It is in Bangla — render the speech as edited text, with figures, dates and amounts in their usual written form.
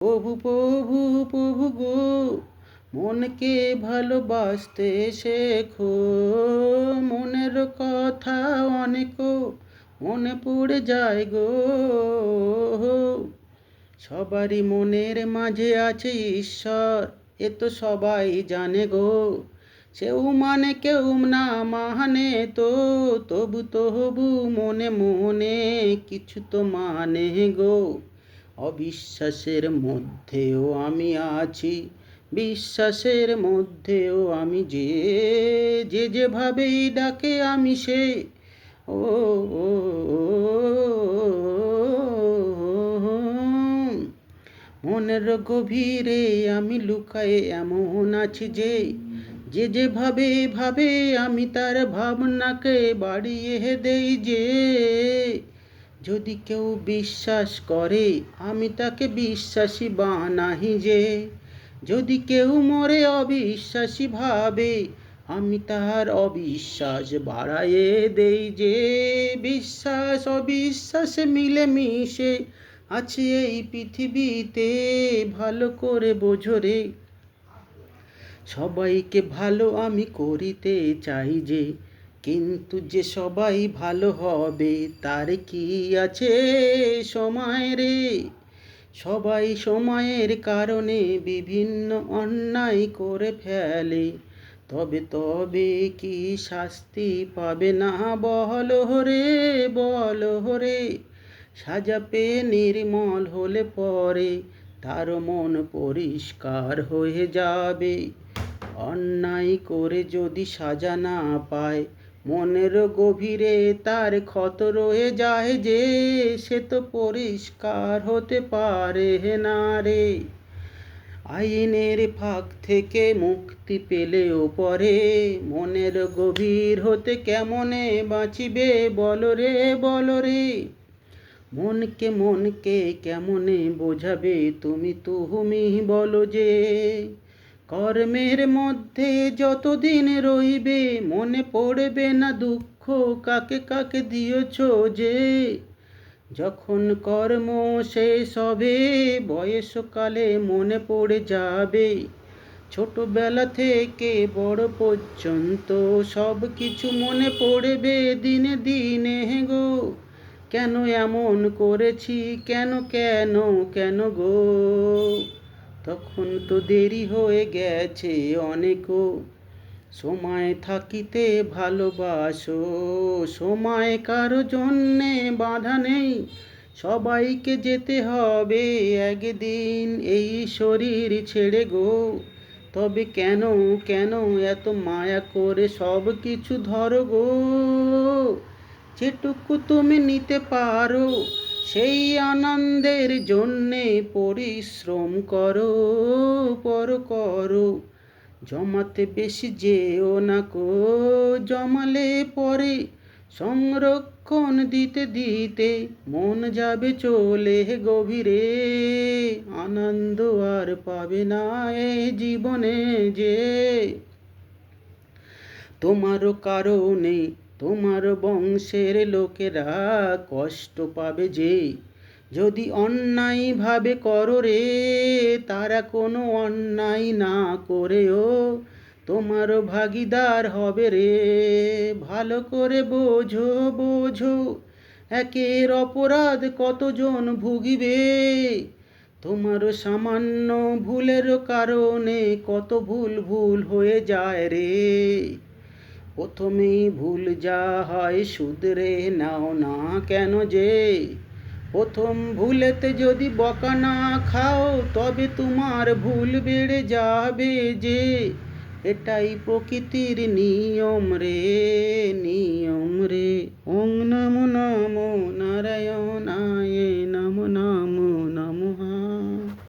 প্রভু প্রভু প্রভু গো, মনকে ভালোবাসতে শেখো। মনের কথা অনেক মনে পড়ে যায় গো। সবারই মনের মাঝে আছে ঈশ্বর, এ তো সবাই জানে গো। সেও মানে কেউ না মানে তো, তবু তবু মনে মনে কিছু তো মানে গো। অবিশ্বাসের মধ্যেও আমি আছি, বিশ্বাসের মধ্যেও আমি যে, যেভাবেই ডাকে আমি সে। ও ও, মনের গভীরে আমি লুকায়ে এমন আছি যে, যেভাবে ভাবে আমি তার ভাবনাকে বাড়িয়ে দেই যে। যদি কেউ বিশ্বাস করে আমি তাকে বিশ্বাসী বানাই যে, যদি কেউ মরে অবিশ্বাসী ভাবে আমি তার অবিশ্বাস বাড়াইয়ে দেই যে। বিশ্বাস অবিশ্বাসে মিলে মিশে আছে এই পৃথিবীতে, ভালো করে বোঝো রে। সবাইকে ভালো আমি করিতে চাই যে, কিন্তু যে সবাই ভালো হবে তার কি আছে সময় রে। সবাই সময়ের কারণে বিভিন্ন অন্যায় করে ফেলে, তবে তবে কি শাস্তি পাবে না বল রে, বল রে। সাজা পেয়ে নির্মল হলে পরে তার মন পরিষ্কার হয়ে যাবে। অন্যায় করে যদি সাজা না পায়, মনের গভীরে তার ক্ষত রয়ে যায় যে, সে তো পরিষ্কার হতে পারে না রে। আইনের ফাঁক থেকে মুক্তি পেলেও পরে মনের গভীর হতে কেমনে বাঁচিবে বল রে, বল রে। মনকে কেমনে বোঝাবে তুমি বলো যে, কর্মের মধ্যে যতদিন রইবে মনে পড়বে না দুঃখ কাকে কাকে দিয়েছ যে। যখন কর্ম শেষ হবে বয়সকালে মনে পড়ে যাবে, ছোটবেলা থেকে বড় পর্যন্ত সব কিছু মনে পড়বে দিনে দিনে গো। কেন এমন করেছি, কেন কেন কেন গো। তখন তো দেরি হয়ে গেছে অনেক, সময় থাকিতে ভালোবাসো। সময় কারো জন্যে বাধা নেই, সবাইকে যেতে হবে একদিন এই শরীর ছেড়ে গো। তবে কেন কেন এত মায়া করে সব কিছু ধরো গো। যেটুকু তুমি নিতে পারো সেই আনন্দের জন্যে পরিশ্রম করো, করো। জমাতে বেশি যেও না কো, জমালে পরে সংরক্ষণ দিতে দিতে মন যাবে চলে গভীরে। আনন্দ আর পাবে না এই জীবনে যে, তোমারও কারণে তোমার বংশের লোকেরা কষ্ট পাবে যে। যদি অন্যায় ভাবে করো রে, তারা কোনো অন্যায় না করেও তোমার ভাগীদার হবে রে। ভালো করে বোঝো বোঝো, একের অপরাধ কতজন ভুগিবে। তোমার সামান্য ভুলের কারণে কত ভুল ভুল হয়ে যায় রে। প্রথমেই ভুল যা হয় শুধরে নাও না কেন যে। প্রথম ভুলেতে যদি বকা না খাও তবে তোমার ভুল বেড়ে যাবে যে। এটাই প্রকৃতির নিয়ম রে।